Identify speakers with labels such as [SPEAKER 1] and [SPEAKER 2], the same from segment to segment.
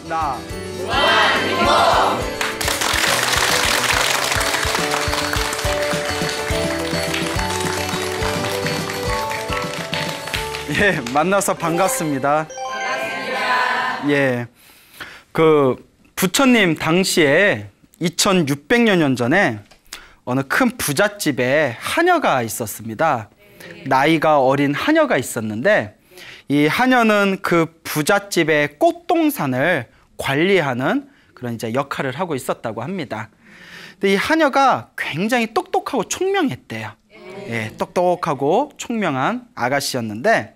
[SPEAKER 1] 나. 예, 만나서 반갑습니다. 예, 그 부처님 당시에 2600여 년 전에 어느 큰 부잣집에 하녀가 있었습니다. 나이가 어린 하녀가 있었는데 이 하녀는 그 부잣집의 꽃동산을 관리하는 그런 이제 역할을 하고 있었다고 합니다. 근데 이 하녀가 굉장히 똑똑하고 총명했대요. 예, 똑똑하고 총명한 아가씨였는데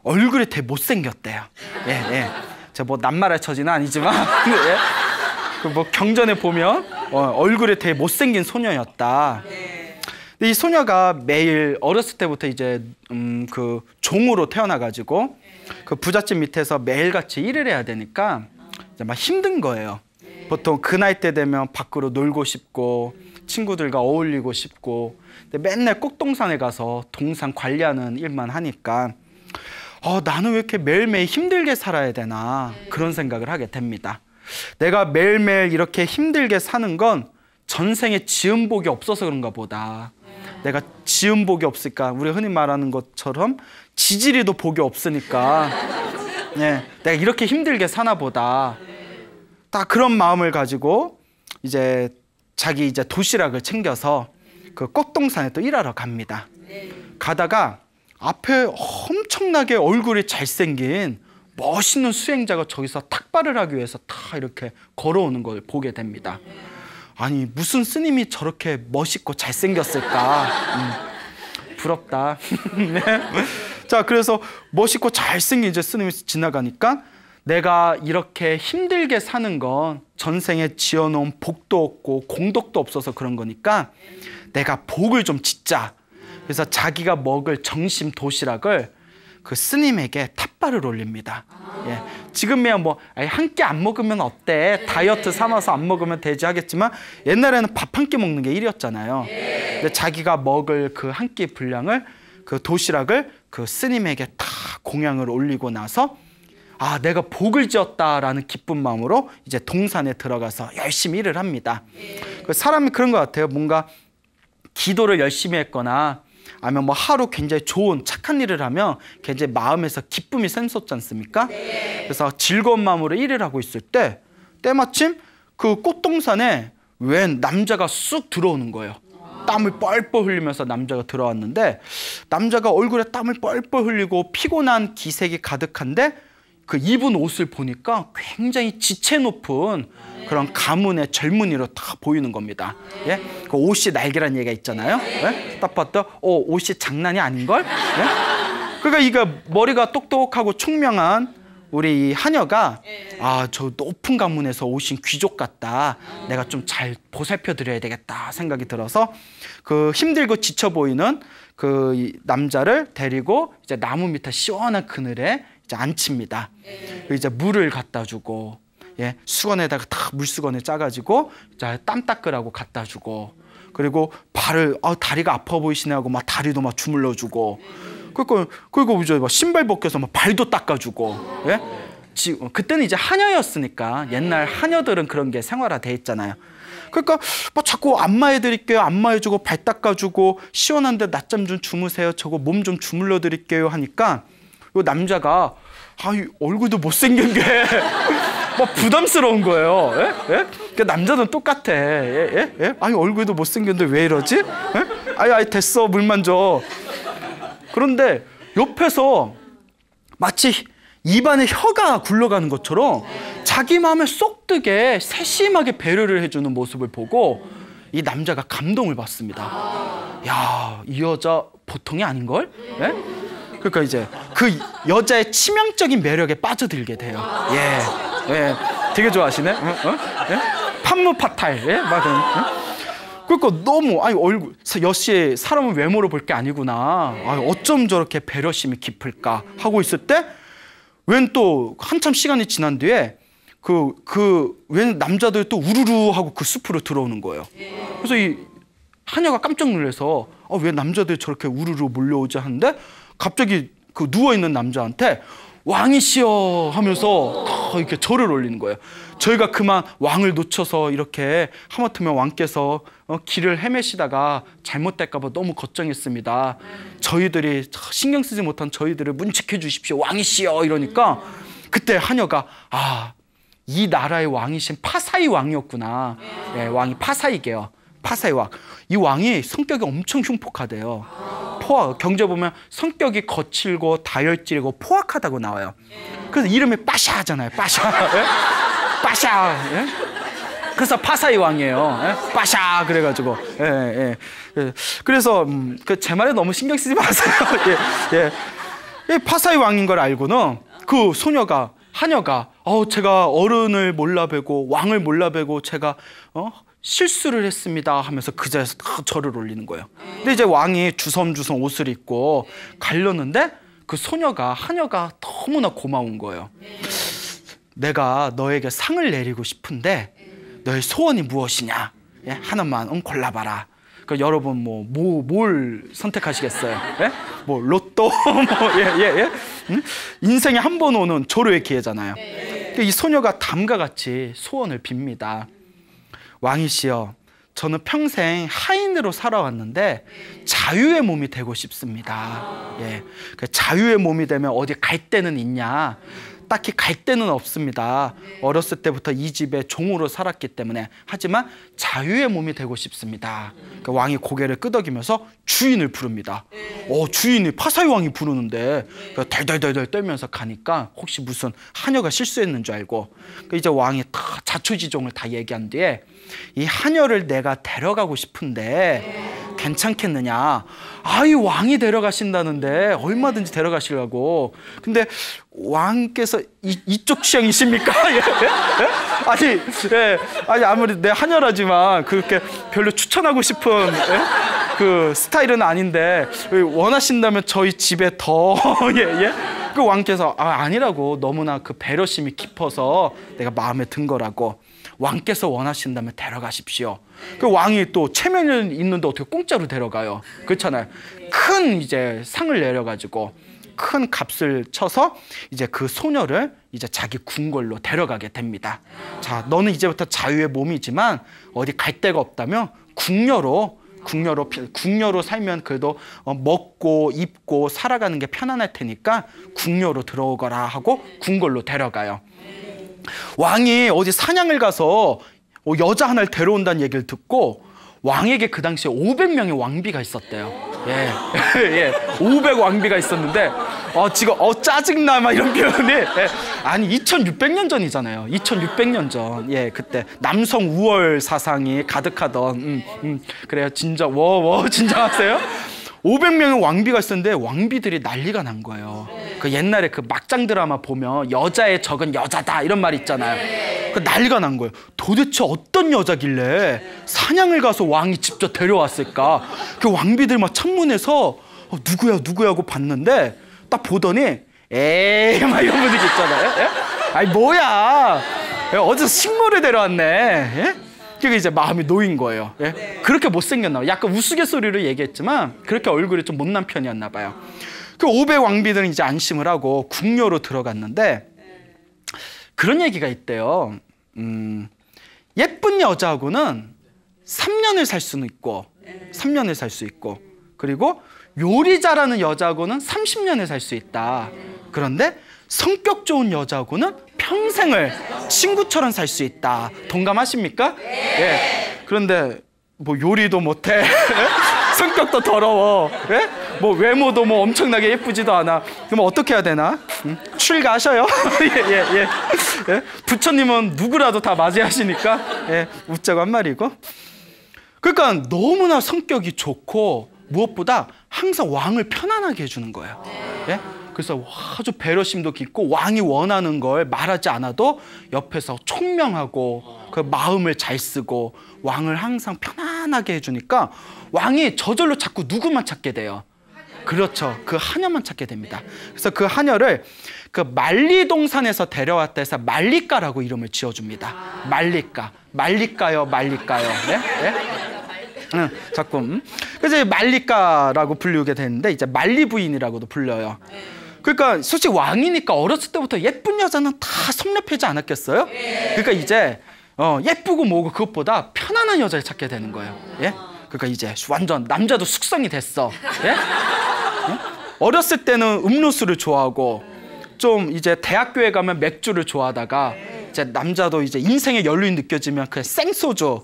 [SPEAKER 1] 얼굴이 되게 못생겼대요. 예, 예. 저 뭐 낱말의 처지는 아니지만 예. 그 뭐 경전에 보면 얼굴이 되게 못생긴 소녀였다. 근데 이 소녀가 매일 어렸을 때부터 이제 그 종으로 태어나가지고 그 부잣집 밑에서 매일같이 일을 해야 되니까 이제 막 힘든 거예요. 보통 그 나이 때 되면 밖으로 놀고 싶고 친구들과 어울리고 싶고 근데 맨날 꽃동산에 가서 동산 관리하는 일만 하니까 나는 왜 이렇게 매일매일 힘들게 살아야 되나 그런 생각을 하게 됩니다. 내가 매일매일 이렇게 힘들게 사는 건 전생에 지은 복이 없어서 그런가 보다. 내가 지은 복이 없으니까 우리 흔히 말하는 것처럼 지지리도 복이 없으니까 예, 내가 이렇게 힘들게 사나 보다. 딱 그런 마음을 가지고 이제 자기 이제 도시락을 챙겨서 그 꽃동산에 또 일하러 갑니다. 가다가 앞에 엄청나게 얼굴이 잘생긴 멋있는 수행자가 저기서 탁발을 하기 위해서 다 이렇게 걸어오는 걸 보게 됩니다. 아니 무슨 스님이 저렇게 멋있고 잘생겼을까? 부럽다. 네. 자, 그래서 멋있고 잘생긴 이제 스님이 지나가니까 내가 이렇게 힘들게 사는 건 전생에 지어놓은 복도 없고 공덕도 없어서 그런 거니까 내가 복을 좀 짓자. 그래서 자기가 먹을 정심 도시락을 그 스님에게 탑발을 올립니다. 예. 지금이야 뭐 한 끼 안 먹으면 어때? 다이어트 삼아서 안 먹으면 되지 하겠지만 옛날에는 밥 한 끼 먹는 게 일이었잖아요. 근데 자기가 먹을 그 한 끼 분량을 그 도시락을 그 스님에게 다 공양을 올리고 나서 아, 내가 복을 지었다라는 기쁜 마음으로 이제 동산에 들어가서 열심히 일을 합니다. 그 사람이 그런 것 같아요. 뭔가 기도를 열심히 했거나 아니면 뭐 하루 굉장히 좋은 착한 일을 하면 굉장히 마음에서 기쁨이 샘솟지 않습니까? 그래서 즐거운 마음으로 일을 하고 있을 때 때마침 그 꽃동산에 웬 남자가 쑥 들어오는 거예요. 땀을 뻘뻘 흘리면서 남자가 들어왔는데 남자가 얼굴에 땀을 뻘뻘 흘리고 피곤한 기색이 가득한데 그 입은 옷을 보니까 굉장히 지체 높은 그런 가문의 젊은이로 다 보이는 겁니다. 예? 그 옷이 날개란 얘기가 있잖아요. 예? 딱 봤다, 옷이 장난이 아닌걸? 예? 그러니까 이거 머리가 똑똑하고 총명한 우리 이 하녀가 아, 저 높은 가문에서 오신 귀족 같다. 내가 좀 잘 보살펴 드려야 되겠다 생각이 들어서 그 힘들고 지쳐 보이는 그 남자를 데리고 이제 나무 밑에 시원한 그늘에 이제 앉힙니다. 이제 물을 갖다 주고, 예, 수건에다가 다 물수건을 짜가지고 이제 땀 닦으라고 갖다 주고, 그리고 발을 다리가 아파 보이시네 하고 막 다리도 막 주물러 주고, 그리고 이제 막 신발 벗겨서 막 발도 닦아주고, 예? 그때는 이제 하녀였으니까 옛날 하녀들은 그런 게 생활화돼 있잖아요. 그러니까 뭐 자꾸 안마해 드릴게요, 안마해주고 발 닦아주고 시원한데 낮잠 좀 주무세요, 저거 몸 좀 주물러 드릴게요 하니까 이 남자가 얼굴도 못생긴 게 막 부담스러운 거예요. 예? 예? 그 남자는 똑같아. 예? 예? 예? 얼굴도 못생겼는데 왜 이러지? 예? 됐어, 물만 줘. 그런데 옆에서 마치 입안에 혀가 굴러가는 것처럼 자기 마음에 쏙 드게 세심하게 배려를 해주는 모습을 보고 이 남자가 감동을 받습니다. 야, 이 여자 보통이 아닌걸? 예? 그러니까 이제 그 여자의 치명적인 매력에 빠져들게 돼요. 예, 예, 되게 좋아하시네. 예? 판무파탈, 예, 맞아요. 그러니까 너무 얼굴 역시 사람은 외모로 볼 게 아니구나. 어쩜 저렇게 배려심이 깊을까 하고 있을 때 웬 또 한참 시간이 지난 뒤에 웬 남자들이 또 우르르 하고 그 숲으로 들어오는 거예요. 그래서 이 하녀가 깜짝 놀라서 왜 남자들이 저렇게 우르르 몰려오지 하는데 갑자기 그 누워있는 남자한테 왕이시여 하면서 이렇게 절을 올리는 거예요. 저희가 그만 왕을 놓쳐서 이렇게 하마터면 왕께서 길을 헤매시다가 잘못될까 봐 너무 걱정했습니다. 저희들이 신경 쓰지 못한 저희들을 문책해 주십시오. 왕이시여 이러니까 그때 하녀가 이 나라의 왕이신 파사이 왕이었구나. 예, 왕이 파사이게요. 파사이 왕. 이 왕이 성격이 엄청 흉폭하대요. 경제 보면 성격이 거칠고 다혈질이고 포악하다고 나와요. 그래서 이름이 빠샤잖아요. 빠샤. 예? 빠샤. 예? 그래서 파사이 왕이에요. 예? 빠샤 그래가지고. 예, 예. 그래서 제 말에 너무 신경 쓰지 마세요. 예, 예. 파사이 왕인 걸 알고는 그 소녀가 하녀가 제가 어른을 몰라뵈고 왕을 몰라뵈고 제가 실수를 했습니다 하면서 그 자리에서 다 절을 올리는 거예요. 근데 이제 왕이 주섬주섬 옷을 입고 가려는데 그 소녀가 하녀가 너무나 고마운 거예요. 내가 너에게 상을 내리고 싶은데 너의 소원이 무엇이냐? 예? 하나만 골라봐라. 그러니까 여러분 뭘 선택하시겠어요? 예? 로또? 예? 인생에 한 번 오는 조로의 기회잖아요. 이 소녀가 담과 같이 소원을 빕니다. 왕이시여, 저는 평생 하인으로 살아왔는데 자유의 몸이 되고 싶습니다. 예, 자유의 몸이 되면 어디 갈 데는 있냐? 딱히 갈 데는 없습니다. 어렸을 때부터 이 집에 종으로 살았기 때문에. 하지만 자유의 몸이 되고 싶습니다. 그러니까 왕이 고개를 끄덕이면서 주인을 부릅니다. 주인이 파사이 왕이 부르는데 덜덜덜덜 떨면서 가니까 혹시 무슨 하녀가 실수했는 줄 알고 이제 왕이 다 자초지종을 다 얘기한 뒤에 이 하녀를 내가 데려가고 싶은데 괜찮겠느냐? 이 왕이 데려가신다는데 얼마든지 데려가시려고. 근데 왕께서 이쪽 취향이십니까? 예? 예? 아니 아무리 내 하녀라지만 그렇게 별로 추천하고 싶은 그 스타일은 아닌데 원하신다면 저희 집에 더 예? 그 왕께서 아니라고, 너무나 그 배려심이 깊어서 내가 마음에 든 거라고. 왕께서 원하신다면 데려가십시오. 그 왕이 또 체면이 있는데 어떻게 공짜로 데려가요? 그렇잖아요. 큰 이제 상을 내려가지고 큰 값을 쳐서 이제 그 소녀를 이제 자기 궁궐로 데려가게 됩니다. 자, 너는 이제부터 자유의 몸이지만 어디 갈 데가 없다면 궁녀로 살면 그래도 먹고 입고 살아가는 게 편안할 테니까 궁녀로 들어오거라 하고 궁궐로 데려가요. 왕이 어디 사냥을 가서 여자 하나를 데려온다는 얘기를 듣고 왕에게 그 당시에 500명의 왕비가 있었대요. 예, 예, 500 왕비가 있었는데 지금 짜증나 막 이런 표현이 아니 2600년 전이잖아요. 2600년 전. 예, 그때 남성 우월 사상이 가득하던 그래요. 진짜 진정하세요? 500명의 왕비가 있었는데 왕비들이 난리가 난 거예요. 그 옛날에 그 막장 드라마 보면 여자의 적은 여자다 이런 말 있잖아요. 그 난리가 난 거예요. 도대체 어떤 여자길래 사냥을 가서 왕이 직접 데려왔을까? 그 왕비들 막 창문에서 누구야 하고 봤는데 딱 보더니 에이 막 이런 분위기 있잖아요. 예? 아니 뭐야? 어디서 식물을 데려왔네. 예? 그게 이제 마음이 놓인 거예요. 예? 그렇게 못생겼나 봐요. 약간 우스갯소리로 얘기했지만 그렇게 얼굴이 좀 못난 편이었나 봐요. 그 500 왕비들은 이제 안심을 하고 궁녀로 들어갔는데 그런 얘기가 있대요. 예쁜 여자하고는 3년을 살 수는 있고 3년을 살 수 있고, 그리고 요리 잘하는 여자하고는 30년을 살 수 있다. 그런데 성격 좋은 여자하고는 평생을 친구처럼 살 수 있다. 동감하십니까? 예. 그런데 요리도 못해. 성격도 더러워. 예? 외모도 엄청나게 예쁘지도 않아. 그럼 어떻게 해야 되나? 출가하셔요. 예. 부처님은 누구라도 다 맞이하시니까 웃자고 한 말이고. 그러니까 너무나 성격이 좋고 무엇보다 항상 왕을 편안하게 해주는 거예요. 예? 그래서 아주 배려심도 깊고 왕이 원하는 걸 말하지 않아도 옆에서 총명하고 그 마음을 잘 쓰고 왕을 항상 편안하게 해주니까 왕이 저절로 자꾸 누구만 찾게 돼요. 그렇죠. 그 하녀만 찾게 됩니다. 그래서 그 하녀를 그 말리동산에서 데려왔다 해서 말리까라고 이름을 지어줍니다. 말리까요. 네? 네? 자꾸 그래서 말리까라고 불리게 되는데 이제 말리 부인이라고도 불려요. 그러니까 솔직히 왕이니까 어렸을 때부터 예쁜 여자는 다 섭렵하지 않았겠어요? 그러니까 이제 예쁘고 뭐고 그것보다 편안한 여자를 찾게 되는 거예요. 예? 그러니까 이제 완전 남자도 숙성이 됐어. 예? 어렸을 때는 음료수를 좋아하고 좀 이제 대학교에 가면 맥주를 좋아하다가 이제 남자도 이제 인생의 연륜이 느껴지면 그 생소주,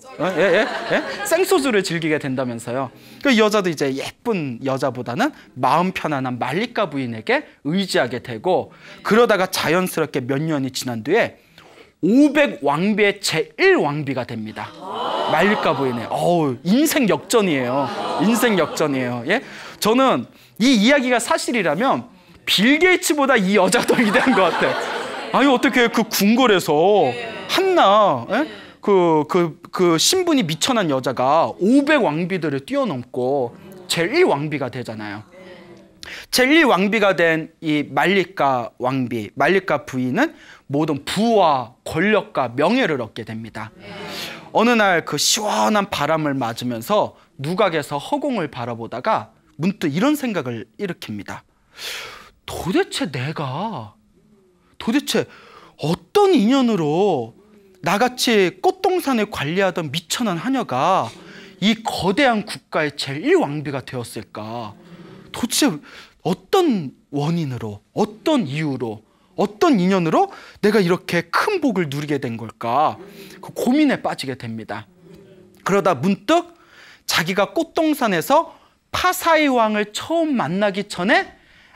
[SPEAKER 1] 생소주를 즐기게 된다면서요. 그 여자도 이제 예쁜 여자보다는 마음 편안한 말리카 부인에게 의지하게 되고 그러다가 자연스럽게 몇 년이 지난 뒤에 500왕비의 제1왕비가 됩니다. 말리카 부인의 인생 역전이에요. 인생 역전이에요. 예? 저는 이 이야기가 사실이라면 빌 게이츠보다 이 여자가 더 위대한 것 같아. 아니 어떻게 그 궁궐에서 한나 그 신분이 미천한 여자가 500왕비들을 뛰어넘고 제1왕비가 되잖아요. 제1왕비가 된 이 말리카 왕비, 말리카 부인은 모든 부와 권력과 명예를 얻게 됩니다. 어느 날 그 시원한 바람을 맞으면서 누각에서 허공을 바라보다가 문득 이런 생각을 일으킵니다. 도대체 어떤 인연으로 나같이 꽃동산을 관리하던 미천한 하녀가 이 거대한 국가의 제1왕비가 되었을까? 도대체 어떤 원인으로, 어떤 이유로, 어떤 인연으로 내가 이렇게 큰 복을 누리게 된 걸까? 그 고민에 빠지게 됩니다. 그러다 문득 자기가 꽃동산에서 파사이 왕을 처음 만나기 전에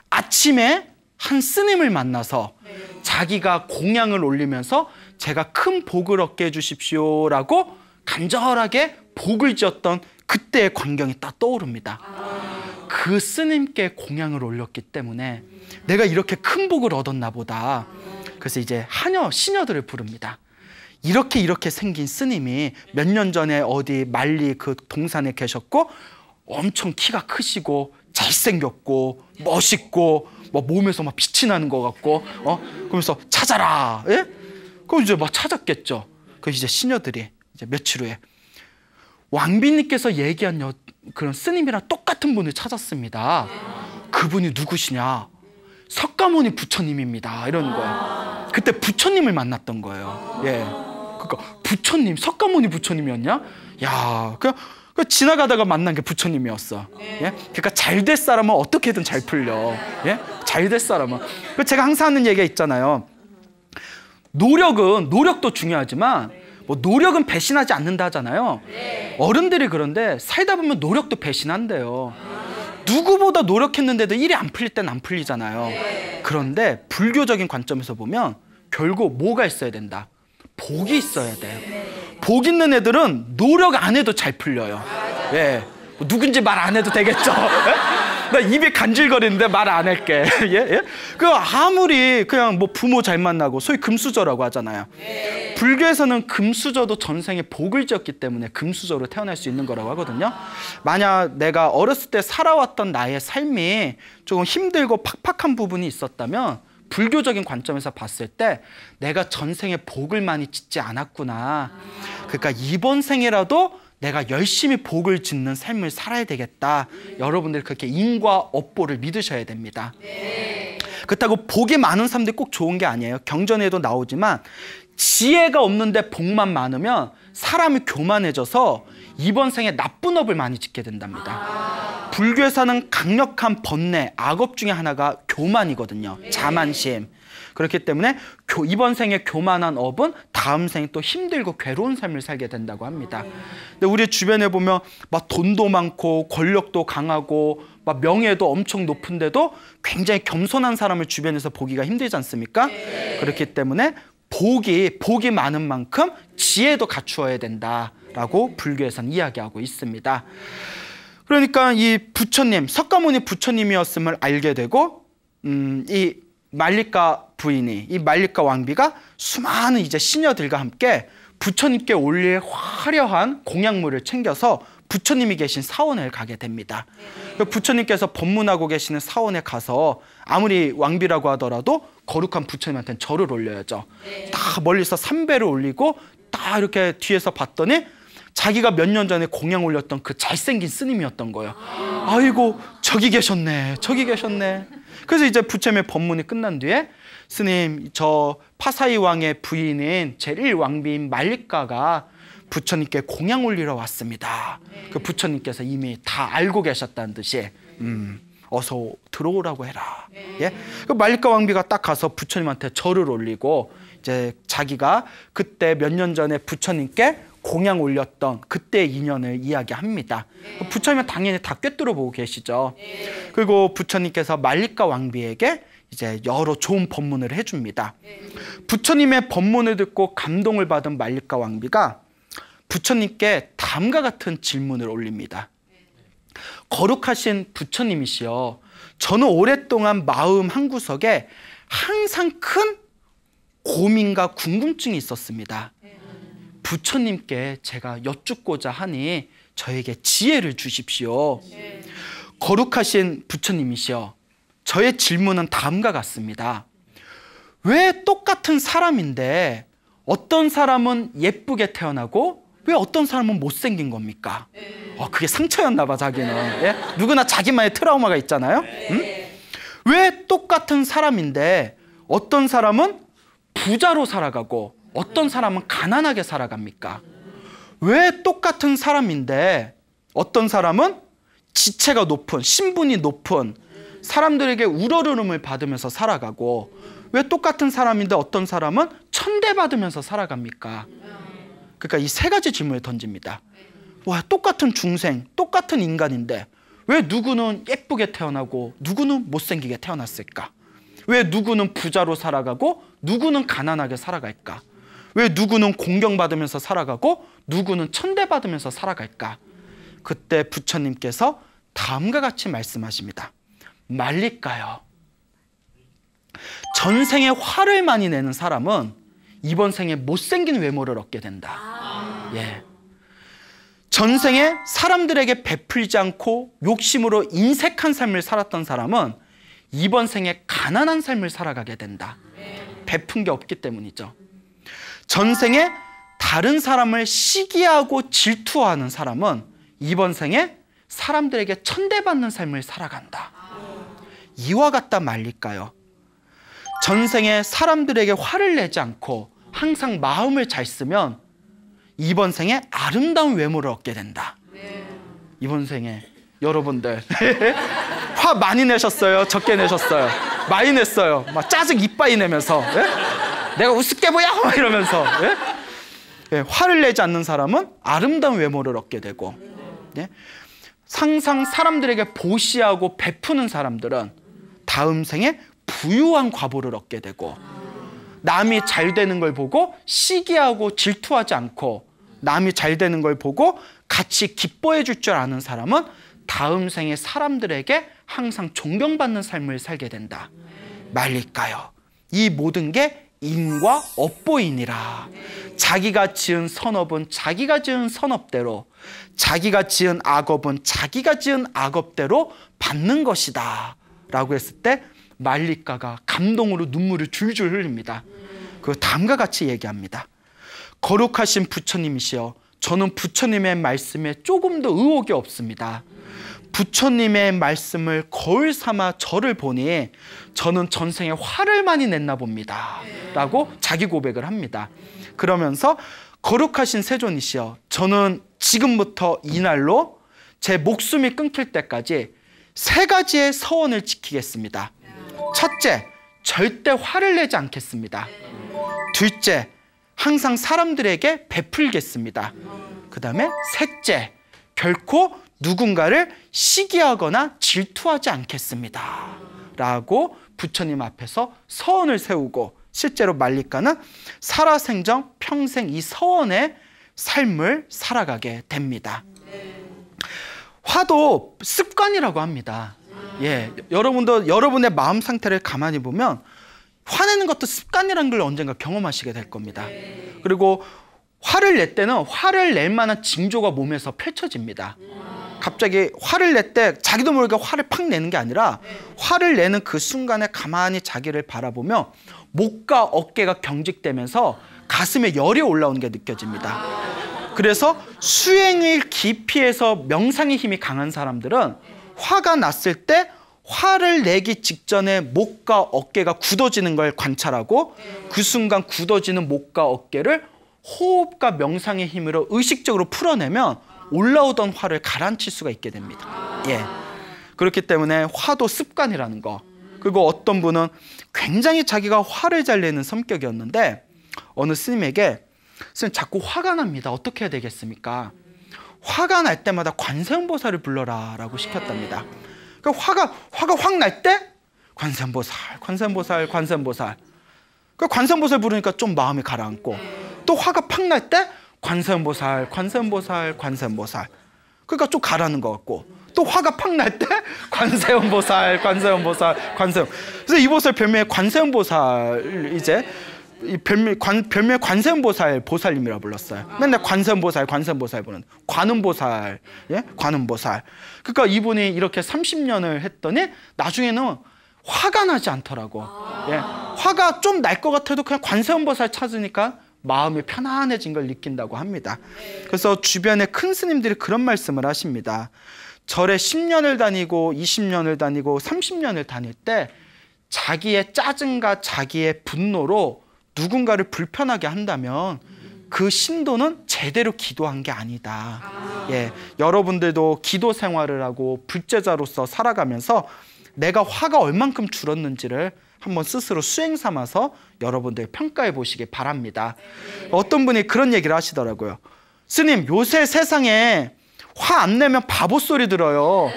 [SPEAKER 1] 아침에 한 스님을 만나서 자기가 공양을 올리면서 제가 큰 복을 얻게 해주십시오라고 간절하게 복을 지었던 그때의 광경이 딱 떠오릅니다. 그 스님께 공양을 올렸기 때문에 내가 이렇게 큰 복을 얻었나 보다. 그래서 이제 시녀들을 부릅니다. 이렇게 생긴 스님이 몇 년 전에 어디 말리 그 동산에 계셨고 엄청 키가 크시고 잘생겼고 멋있고 뭐 몸에서 막 빛이 나는 것 같고 그러면서 찾아라. 예? 그럼 이제 막 찾았겠죠. 그 이제 시녀들이 이제 며칠 후에 왕비님께서 얘기한 그런 스님이랑 똑같은 분을 찾았습니다. 그분이 누구시냐? 석가모니 부처님입니다. 이러는 거예요. 그때 부처님을 만났던 거예요. 예. 그러니까 부처님, 석가모니 부처님이었냐? 야, 그냥 지나가다가 만난 게 부처님이었어. 예? 그러니까 잘 될 사람은 어떻게든 잘 풀려. 예? 잘 될 사람은. 제가 항상 하는 얘기가 있잖아요. 노력도 중요하지만 뭐 노력은 배신하지 않는다 하잖아요. 어른들이 그런데 살다 보면 노력도 배신한대요. 누구보다 노력했는데도 일이 안 풀릴 땐 안 풀리잖아요. 그런데 불교적인 관점에서 보면 결국 뭐가 있어야 된다? 복이 있어야 돼요. 복 있는 애들은 노력 안 해도 잘 풀려요. 예. 누군지 말 안 해도 되겠죠? 나 입이 간질거리는데 말 안 할게. 예? 그 아무리 그냥 뭐 부모 잘 만나고 소위 금수저라고 하잖아요. 불교에서는 금수저도 전생에 복을 지었기 때문에 금수저로 태어날 수 있는 거라고 하거든요. 만약 내가 어렸을 때 살아왔던 나의 삶이 조금 힘들고 팍팍한 부분이 있었다면 불교적인 관점에서 봤을 때 내가 전생에 복을 많이 짓지 않았구나. 그러니까 이번 생에라도 내가 열심히 복을 짓는 삶을 살아야 되겠다. 여러분들 그렇게 인과 업보를 믿으셔야 됩니다. 그렇다고 복이 많은 사람들이 꼭 좋은 게 아니에요. 경전에도 나오지만 지혜가 없는데 복만 많으면 사람이 교만해져서 이번 생에 나쁜 업을 많이 짓게 된답니다. 불교에서는 강력한 번뇌, 악업 중에 하나가 교만이거든요. 자만심. 그렇기 때문에 이번 생에 교만한 업은 다음 생에 또 힘들고 괴로운 삶을 살게 된다고 합니다. 근데 우리 주변에 보면 막 돈도 많고 권력도 강하고 막 명예도 엄청 높은데도 굉장히 겸손한 사람을 주변에서 보기가 힘들지 않습니까? 그렇기 때문에 복이 많은 만큼 지혜도 갖추어야 된다라고 불교에서는 이야기하고 있습니다. 그러니까 이 부처님, 석가모니 부처님이었음을 알게 되고 이 말리카 부인이, 이 말리카 왕비가 수많은 이제 시녀들과 함께 부처님께 올릴 화려한 공양물을 챙겨서 부처님이 계신 사원을 가게 됩니다. 부처님께서 법문하고 계시는 사원에 가서 아무리 왕비라고 하더라도 거룩한 부처님한테는 절을 올려야죠. 딱 멀리서 삼배를 올리고 딱 이렇게 뒤에서 봤더니 자기가 몇 년 전에 공양 올렸던 그 잘생긴 스님이었던 거예요. 아이고 저기 계셨네, 저기 계셨네. 그래서 이제 부처님의 법문이 끝난 뒤에 스님, 저 파사이 왕의 부인인 제1왕비인 말리카가 부처님께 공양 올리러 왔습니다. 그 부처님께서 이미 다 알고 계셨다는 듯이 어서 들어오라고 해라. 예? 그 말리카 왕비가 딱 가서 부처님한테 절을 올리고 이제 자기가 그때 몇 년 전에 부처님께 공양 올렸던 그때의 인연을 이야기합니다. 부처님은 당연히 다 꿰뚫어 보고 계시죠. 그리고 부처님께서 말리카 왕비에게 이제 여러 좋은 법문을 해줍니다. 부처님의 법문을 듣고 감동을 받은 말리카 왕비가 부처님께 다음과 같은 질문을 올립니다. 거룩하신 부처님이시여, 저는 오랫동안 마음 한구석에 항상 큰 고민과 궁금증이 있었습니다. 부처님께 제가 여쭙고자 하니 저에게 지혜를 주십시오. 거룩하신 부처님이시여, 저의 질문은 다음과 같습니다. 왜 똑같은 사람인데 어떤 사람은 예쁘게 태어나고 왜 어떤 사람은 못생긴 겁니까? 그게 상처였나 봐, 자기는. 예? 누구나 자기만의 트라우마가 있잖아요. 왜 똑같은 사람인데 어떤 사람은 부자로 살아가고 어떤 사람은 가난하게 살아갑니까? 왜 똑같은 사람인데 어떤 사람은 지체가 높은, 신분이 높은 사람들에게 우러르름을 받으면서 살아가고 왜 똑같은 사람인데 어떤 사람은 천대받으면서 살아갑니까? 그러니까 이 세 가지 질문을 던집니다. 와, 똑같은 중생, 똑같은 인간인데 왜 누구는 예쁘게 태어나고 누구는 못생기게 태어났을까? 왜 누구는 부자로 살아가고 누구는 가난하게 살아갈까? 왜 누구는 공경받으면서 살아가고 누구는 천대받으면서 살아갈까? 그때 부처님께서 다음과 같이 말씀하십니다. 말리카요, 전생에 화를 많이 내는 사람은 이번 생에 못생긴 외모를 얻게 된다. 예. 전생에 사람들에게 베풀지 않고 욕심으로 인색한 삶을 살았던 사람은 이번 생에 가난한 삶을 살아가게 된다. 베푼 게 없기 때문이죠. 전생에 다른 사람을 시기하고 질투하는 사람은 이번 생에 사람들에게 천대받는 삶을 살아간다. 이와 같다 말릴까요? 전생에 사람들에게 화를 내지 않고 항상 마음을 잘 쓰면 이번 생에 아름다운 외모를 얻게 된다. 이번 생에 여러분들 화 많이 내셨어요? 적게 내셨어요? 많이 냈어요. 막 짜증 이빠이 내면서 내가 우습게 보여? 막 이러면서 화를 내지 않는 사람은 아름다운 외모를 얻게 되고 항상 사람들에게 보시하고 베푸는 사람들은 다음 생에 부유한 과보를 얻게 되고 남이 잘 되는 걸 보고 시기하고 질투하지 않고 남이 잘 되는 걸 보고 같이 기뻐해 줄 줄 아는 사람은 다음 생에 사람들에게 항상 존경받는 삶을 살게 된다. 말릴까요? 이 모든 게 인과 업보이니라. 자기가 지은 선업은 자기가 지은 선업대로, 자기가 지은 악업은 자기가 지은 악업대로 받는 것이다 라고 했을 때 말리카가 감동으로 눈물을 줄줄 흘립니다. 그 다음과 같이 얘기합니다. 거룩하신 부처님이시여, 저는 부처님의 말씀에 조금도 의혹이 없습니다. 부처님의 말씀을 거울 삼아 저를 보니 저는 전생에 화를 많이 냈나 봅니다 라고 자기 고백을 합니다. 그러면서 거룩하신 세존이시여, 저는 지금부터 이날로 제 목숨이 끊길 때까지 세 가지의 서원을 지키겠습니다. 첫째, 절대 화를 내지 않겠습니다. 둘째, 항상 사람들에게 베풀겠습니다. 그 다음에 셋째, 결코 누군가를 시기하거나 질투하지 않겠습니다 라고 부처님 앞에서 서원을 세우고, 실제로 말리카는 살아생전 평생 이 서원의 삶을 살아가게 됩니다. 화도 습관이라고 합니다. 예, 여러분도 여러분의 마음 상태를 가만히 보면 화내는 것도 습관이라는 걸 언젠가 경험하시게 될 겁니다. 그리고 화를 낼 때는 화를 낼 만한 징조가 몸에서 펼쳐집니다. 갑자기 화를 낼 때 자기도 모르게 화를 팍 내는 게 아니라 화를 내는 그 순간에 가만히 자기를 바라보며 목과 어깨가 경직되면서 가슴에 열이 올라오는 게 느껴집니다. 그래서 수행을 깊이 해서 명상의 힘이 강한 사람들은 화가 났을 때 화를 내기 직전에 목과 어깨가 굳어지는 걸 관찰하고 그 순간 굳어지는 목과 어깨를 호흡과 명상의 힘으로 의식적으로 풀어내면 올라오던 화를 가라앉힐 수가 있게 됩니다. 예. 그렇기 때문에 화도 습관이라는 거. 그리고 어떤 분은 굉장히 자기가 화를 잘 내는 성격이었는데 어느 스님에게 스님 자꾸 화가 납니다. 어떻게 해야 되겠습니까? 화가 날 때마다 관세음보살을 불러라 라고 시켰답니다. 그러니까 화가 확 날 때 관세음보살, 관세음보살, 관세음보살. 그러니까 관세음보살 부르니까 좀 마음이 가라앉고 또 화가 팍 날 때 관세음보살, 관세음보살, 관세음보살. 그러니까 좀 가라앉는 것 같고 또 화가 팍 날 때 관세음보살, 관세음보살, 관세음. 그래서 이 보살 별명에 관세음보살 이제 별명에 관세음보살 보살님이라 불렀어요. 맨날 관세음보살, 관세음보살 부르는 관음보살, 예, 관음보살. 그러니까 이분이 이렇게 30년을 했더니 나중에는 화가 나지 않더라고. 예, 화가 좀 날 것 같아도 그냥 관세음보살 찾으니까 마음이 편안해진 걸 느낀다고 합니다. 그래서 주변에 큰 스님들이 그런 말씀을 하십니다. 절에 10년을 다니고 20년을 다니고 30년을 다닐 때 자기의 짜증과 자기의 분노로 누군가를 불편하게 한다면 그 신도는 제대로 기도한 게 아니다. 예, 여러분들도 기도 생활을 하고 불제자로서 살아가면서 내가 화가 얼만큼 줄었는지를 한번 스스로 수행 삼아서 여러분들 평가해 보시기 바랍니다. 어떤 분이 그런 얘기를 하시더라고요. 스님, 요새 세상에 화 안 내면 바보 소리 들어요.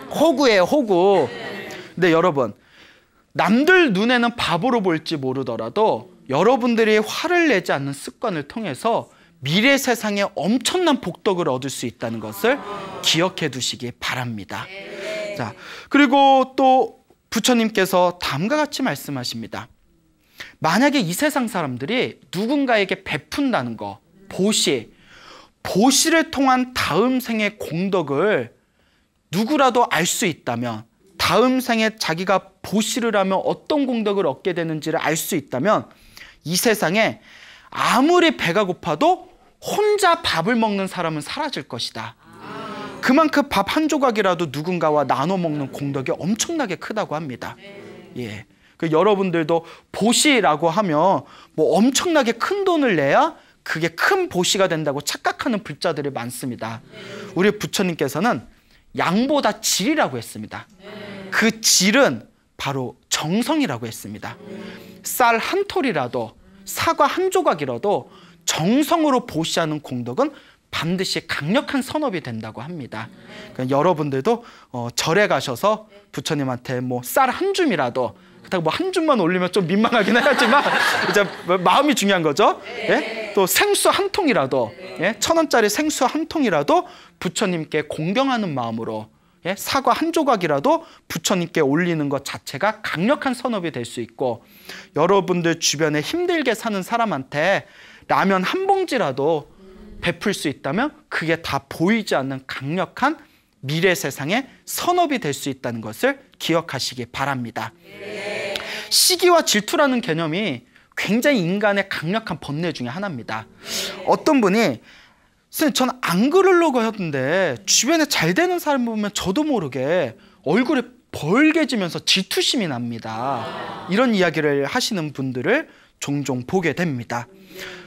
[SPEAKER 1] 호구예요, 호구. 근데 여러분, 남들 눈에는 바보로 볼지 모르더라도 여러분들이 화를 내지 않는 습관을 통해서 미래 세상에 엄청난 복덕을 얻을 수 있다는 것을 기억해 두시기 바랍니다. 자, 그리고 또 부처님께서 다음과 같이 말씀하십니다. 만약에 이 세상 사람들이 누군가에게 베푼다는 거, 보시를 통한 다음 생의 공덕을 누구라도 알 수 있다면, 다음 생에 자기가 보시를 하면 어떤 공덕을 얻게 되는지를 알 수 있다면 이 세상에 아무리 배가 고파도 혼자 밥을 먹는 사람은 사라질 것이다. 그만큼 밥 한 조각이라도 누군가와 나눠 먹는 공덕이 엄청나게 크다고 합니다. 예, 그 여러분들도 보시라고 하면 뭐 엄청나게 큰 돈을 내야 그게 큰 보시가 된다고 착각하는 불자들이 많습니다. 우리 부처님께서는 양보다 질이라고 했습니다. 그 질은 바로 정성이라고 했습니다. 쌀 한 톨이라도 사과 한 조각이라도 정성으로 보시하는 공덕은 반드시 강력한 선업이 된다고 합니다. 그러니까 여러분들도 절에 가셔서 부처님한테 뭐 쌀 한 줌이라도, 그렇다고 뭐 한 줌만 올리면 좀 민망하긴 하지만 이제 마음이 중요한 거죠. 예? 또 생수 한 통이라도, 예? 1,000원짜리 생수 한 통이라도 부처님께 공경하는 마음으로, 예? 사과 한 조각이라도 부처님께 올리는 것 자체가 강력한 선업이 될 수 있고, 여러분들 주변에 힘들게 사는 사람한테 라면 한 봉지라도 베풀 수 있다면 그게 다 보이지 않는 강력한 미래 세상의 선업이 될 수 있다는 것을 기억하시기 바랍니다. 시기와 질투라는 개념이 굉장히 인간의 강력한 번뇌 중에 하나입니다. 어떤 분이 선생님, 저는 안 그러려고 했는데 주변에 잘 되는 사람 보면 저도 모르게 얼굴이 벌개지면서 질투심이 납니다. 이런 이야기를 하시는 분들을 종종 보게 됩니다.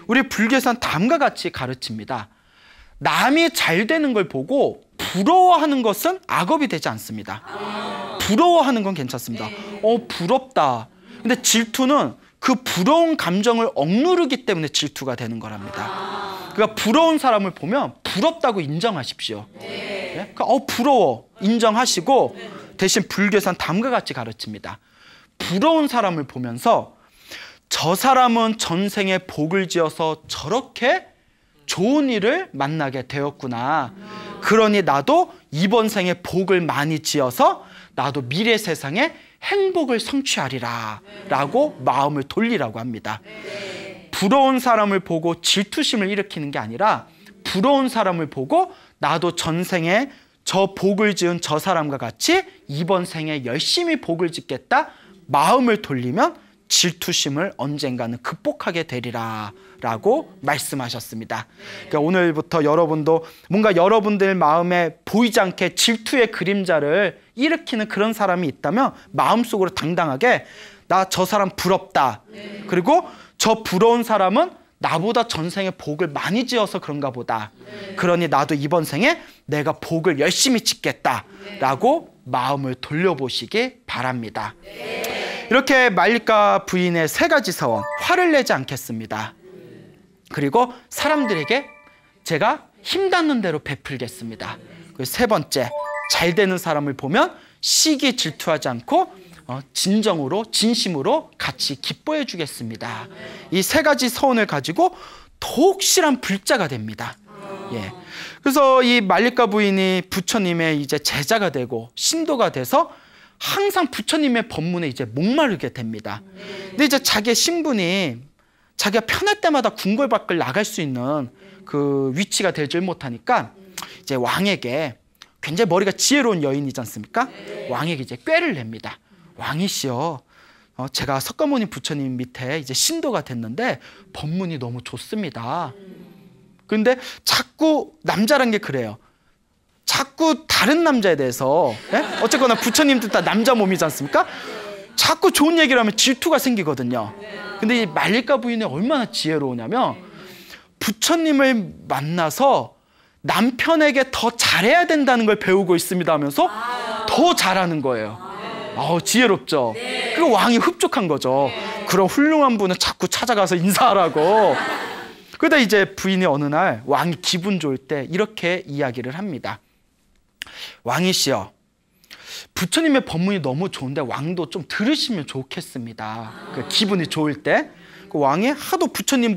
[SPEAKER 1] 우리 불교에서는 다음과 같이 가르칩니다. 남이 잘 되는 걸 보고 부러워하는 것은 악업이 되지 않습니다. 부러워하는 건 괜찮습니다. 부럽다. 근데 질투는 그 부러운 감정을 억누르기 때문에 질투가 되는 거랍니다. 그러니까 부러운 사람을 보면 부럽다고 인정하십시오. 네? 그러니까 부러워 인정하시고, 대신 불교에서는 다음과 같이 가르칩니다. 부러운 사람을 보면서 저 사람은 전생에 복을 지어서 저렇게 좋은 일을 만나게 되었구나. 그러니 나도 이번 생에 복을 많이 지어서 나도 미래 세상에 행복을 성취하리라 라고 마음을 돌리라고 합니다. 부러운 사람을 보고 질투심을 일으키는 게 아니라 부러운 사람을 보고 나도 전생에 저 복을 지은 저 사람과 같이 이번 생에 열심히 복을 짓겠다 마음을 돌리면 질투심을 언젠가는 극복하게 되리라 라고 말씀하셨습니다. 그러니까 오늘부터 여러분도 뭔가 여러분들 마음에 보이지 않게 질투의 그림자를 일으키는 그런 사람이 있다면 마음속으로 당당하게 나 저 사람 부럽다. 그리고 저 부러운 사람은 나보다 전생에 복을 많이 지어서 그런가 보다. 그러니 나도 이번 생에 내가 복을 열심히 짓겠다 라고 마음을 돌려보시기 바랍니다. 이렇게 말리카 부인의 3가지 서원, 화를 내지 않겠습니다. 그리고 사람들에게 제가 힘닿는 대로 베풀겠습니다. 그리고 3번째, 잘 되는 사람을 보면 시기 질투하지 않고 진정으로 진심으로 같이 기뻐해 주겠습니다. 이 3가지 서원을 가지고 더욱 실한 불자가 됩니다. 예. 그래서 이 말리카 부인이 부처님의 이제 제자가 되고 신도가 돼서 항상 부처님의 법문에 이제 목마르게 됩니다. 근데 이제 자기의 신분이 자기가 편할 때마다 궁궐 밖을 나갈 수 있는 그 위치가 되질 못하니까 이제 왕에게, 굉장히 머리가 지혜로운 여인이지 않습니까? 왕에게 이제 꾀를 냅니다. 왕이시여, 제가 석가모니 부처님 밑에 이제 신도가 됐는데 법문이 너무 좋습니다. 근데 자꾸 남자란 게 그래요. 자꾸 다른 남자에 대해서, 예? 어쨌거나 부처님도 다 남자 몸이지 않습니까? 자꾸 좋은 얘기를 하면 질투가 생기거든요. 근데 이 말리카 부인이 얼마나 지혜로우냐면 부처님을 만나서 남편에게 더 잘해야 된다는 걸 배우고 있습니다 하면서 더 잘하는 거예요. 지혜롭죠. 그리고 왕이 흡족한 거죠. 그런 훌륭한 분은 자꾸 찾아가서 인사하라고. 그러다 이제 부인이 어느 날 왕이 기분 좋을 때 이렇게 이야기를 합니다. 왕이시여, 부처님의 법문이 너무 좋은데 왕도 좀 들으시면 좋겠습니다. 그 기분이 좋을 때. 그 왕이 하도 부처님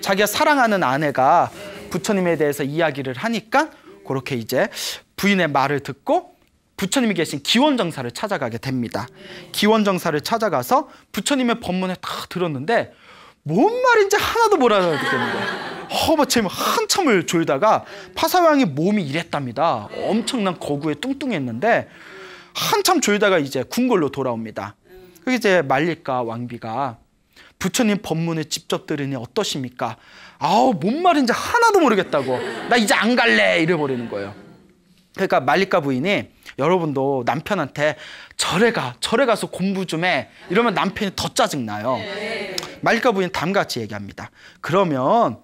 [SPEAKER 1] 자기가 사랑하는 아내가 부처님에 대해서 이야기를 하니까 그렇게 이제 부인의 말을 듣고 부처님이 계신 기원정사를 찾아가게 됩니다. 기원정사를 찾아가서 부처님의 법문을 다 들었는데 뭔 말인지 하나도 못 알아듣겠는 거예요. 부처님 한참을 졸다가 파사왕의 몸이 이랬답니다. 엄청난 거구에 뚱뚱했는데 한참 졸다가 이제 궁궐로 돌아옵니다. 그게 이제 말리카 왕비가 부처님 법문을 직접 들으니 어떠십니까? 뭔 말인지 하나도 모르겠다고. 나 이제 안 갈래 이래버리는 거예요. 그러니까 말리카 부인이, 여러분도 남편한테 절에 가서 공부 좀 해 이러면 남편이 더 짜증나요. 말리카 부인 다음과 같이 얘기합니다. 그러면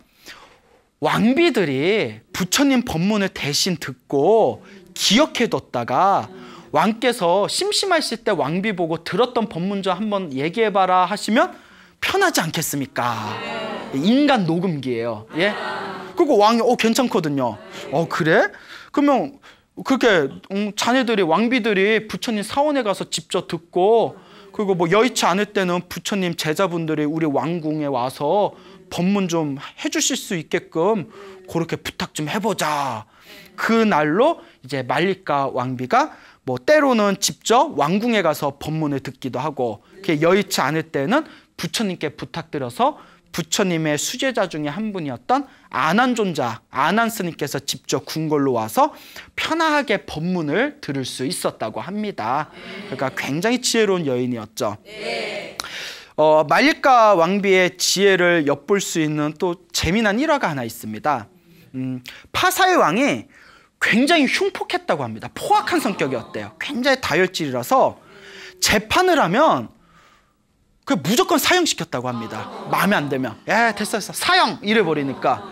[SPEAKER 1] 왕비들이 부처님 법문을 대신 듣고 기억해뒀다가 왕께서 심심하실 때 왕비 보고 들었던 법문 좀 한번 얘기해봐라 하시면 편하지 않겠습니까? 인간 녹음기예요. 예? 그리고 왕이 괜찮거든요. 그래? 그러면 그렇게 자네들이, 왕비들이 부처님 사원에 가서 직접 듣고, 그리고 뭐 여의치 않을 때는 부처님 제자분들이 우리 왕궁에 와서 법문 좀 해주실 수 있게끔 그렇게 부탁 좀 해보자. 그 날로 이제 말리카 왕비가 뭐 때로는 직접 왕궁에 가서 법문을 듣기도 하고, 그게 여의치 않을 때는 부처님께 부탁드려서 부처님의 수제자 중에 한 분이었던 아난존자, 아난스님께서 직접 궁궐로 와서 편하게 법문을 들을 수 있었다고 합니다. 그러니까 굉장히 지혜로운 여인이었죠. 말리카 왕비의 지혜를 엿볼 수 있는 또 재미난 일화가 하나 있습니다. 파사의 왕이 굉장히 흉폭했다고 합니다. 포악한 성격이었대요. 굉장히 다혈질이라서 재판을 하면 무조건 사형시켰다고 합니다. 마음에 안 들면 됐어 사형 이래버리니까.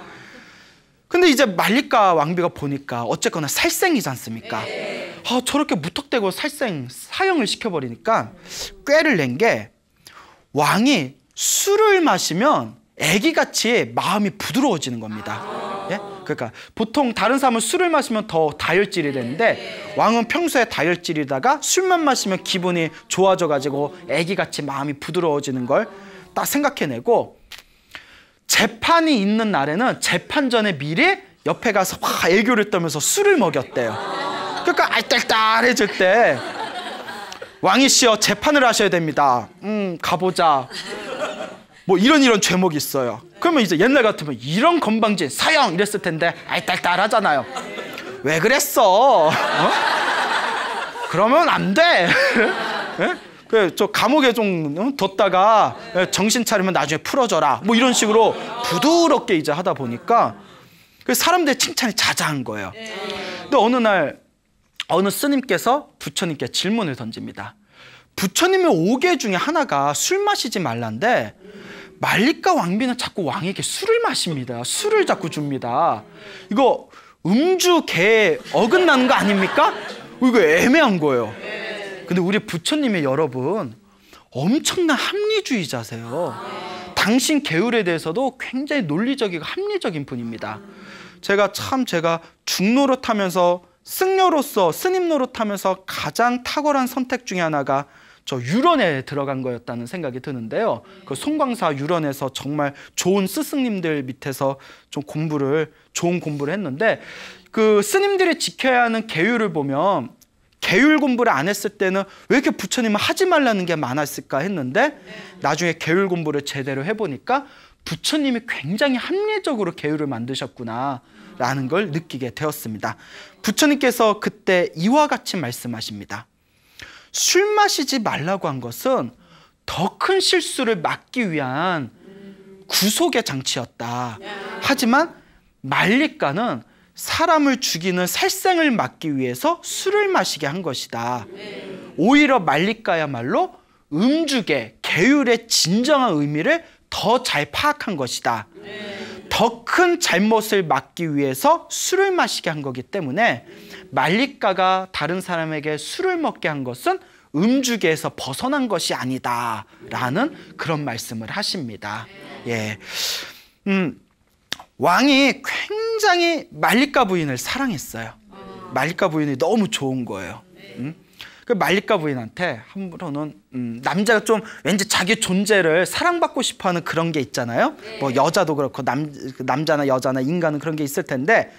[SPEAKER 1] 근데 이제 말리카 왕비가 보니까 어쨌거나 살생이지 않습니까? 저렇게 무턱대고 사형을 시켜버리니까 꾀를 낸 게, 왕이 술을 마시면 애기같이 마음이 부드러워지는 겁니다. 예? 그러니까 보통 다른 사람은 술을 마시면 더 다혈질이 되는데 왕은 평소에 다혈질이다가 술만 마시면 기분이 좋아져가지고 애기같이 마음이 부드러워지는 걸 딱 생각해내고, 재판이 있는 날에는 재판 전에 미리 옆에 가서 막 애교를 떨면서 술을 먹였대요. 그러니까 알딸딸해질 때 왕이시여 재판을 하셔야 됩니다. 가보자. 뭐 이런 죄목이 있어요. 그러면 이제 옛날 같으면 이런 건방진 사형 이랬을 텐데 알딸딸하잖아요. 왜 그랬어? 그러면 안 돼. 그래, 저 감옥에 좀 뒀다가 정신 차리면 나중에 풀어줘라. 뭐 이런 식으로 부드럽게 이제 하다 보니까 사람들의 칭찬이 자자한 거예요. 근데 어느 날 어느 스님께서 부처님께 질문을 던집니다. 부처님의 5개 중에 하나가 술 마시지 말란데 말리까 왕비는 자꾸 왕에게 술을 마십니다. 술을 자꾸 줍니다. 이거 음주계에 어긋나는 거 아닙니까? 이거 애매한 거예요. 근데 우리 부처님의 여러분 엄청난 합리주의자세요. 당신 계율에 대해서도 굉장히 논리적이고 합리적인 분입니다. 제가 중노릇하면서 승려로서 스님 노릇하면서 가장 탁월한 선택 중에 하나가 저 유런에 들어간 거였다는 생각이 드는데요. 그 송광사 유런에서 정말 좋은 스승님들 밑에서 좀 좋은 공부를 했는데 그 스님들이 지켜야 하는 계율을 보면 계율 공부를 안 했을 때는 왜 이렇게 부처님은 하지 말라는 게 많았을까 했는데 나중에 계율 공부를 제대로 해보니까 부처님이 굉장히 합리적으로 계율을 만드셨구나 라는 걸 느끼게 되었습니다. 부처님께서 그때 이와 같이 말씀하십니다. 술 마시지 말라고 한 것은 더 큰 실수를 막기 위한 구속의 장치였다. 하지만 말리까는 사람을 죽이는 살생을 막기 위해서 술을 마시게 한 것이다. 오히려 말리까야말로 음주계, 계율의 진정한 의미를 더 잘 파악한 것이다. 더 큰 잘못을 막기 위해서 술을 마시게 한 거기 때문에 말리까가 다른 사람에게 술을 먹게 한 것은 음주계에서 벗어난 것이 아니다 라는 그런 말씀을 하십니다. 예. 왕이 굉장히 말리까 부인을 사랑했어요. 말리까 부인이 너무 좋은 거예요. 그 말리까 부인한테 한번은 남자가 좀 왠지 자기 존재를 사랑받고 싶어하는 그런 게 있잖아요. 뭐 여자도 그렇고 남자나 여자나 인간은 그런 게 있을 텐데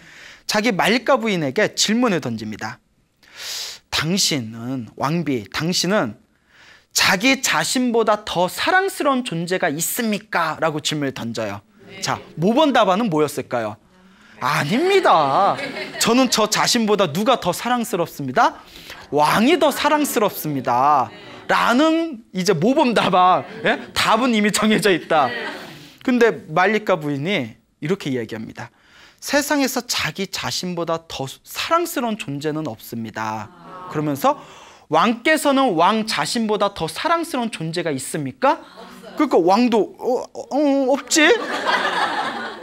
[SPEAKER 1] 자기 말리까 부인에게 질문을 던집니다. 당신은 왕비, 당신은 자기 자신보다 더 사랑스러운 존재가 있습니까? 라고 질문을 던져요. 자, 모범 답안은 뭐였을까요? 아닙니다. 저는 저 자신보다 누가 더 사랑스럽습니다? 왕이 더 사랑스럽습니다. 라는 이제 모범 답안. 예? 답은 이미 정해져 있다. 근데 말리까 부인이 이렇게 이야기합니다. 세상에서 자기 자신보다 더 사랑스러운 존재는 없습니다. 그러면서 왕께서는 왕 자신보다 더 사랑스러운 존재가 있습니까? 그러니까 왕도 없지?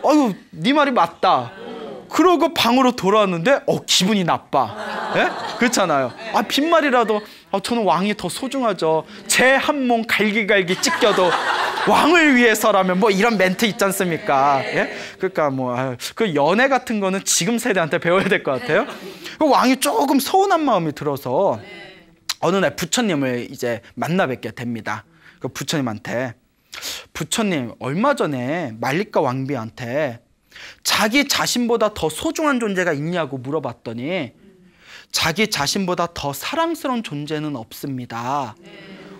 [SPEAKER 1] 아유, 네 말이 맞다. 그러고 방으로 돌아왔는데 기분이 나빠. 예? 그렇잖아요. 빈말이라도 저는 왕이 더 소중하죠. 제 한 몸 갈기갈기 찢겨도 왕을 위해서라면 뭐 이런 멘트 있지 않습니까? 예? 그러니까 그 연애 같은 거는 지금 세대한테 배워야 될 것 같아요. 왕이 조금 서운한 마음이 들어서 어느 날 부처님을 이제 만나 뵙게 됩니다. 그 부처님한테 부처님 얼마 전에 말리까 왕비한테 자기 자신보다 더 소중한 존재가 있냐고 물어봤더니 자기 자신보다 더 사랑스러운 존재는 없습니다.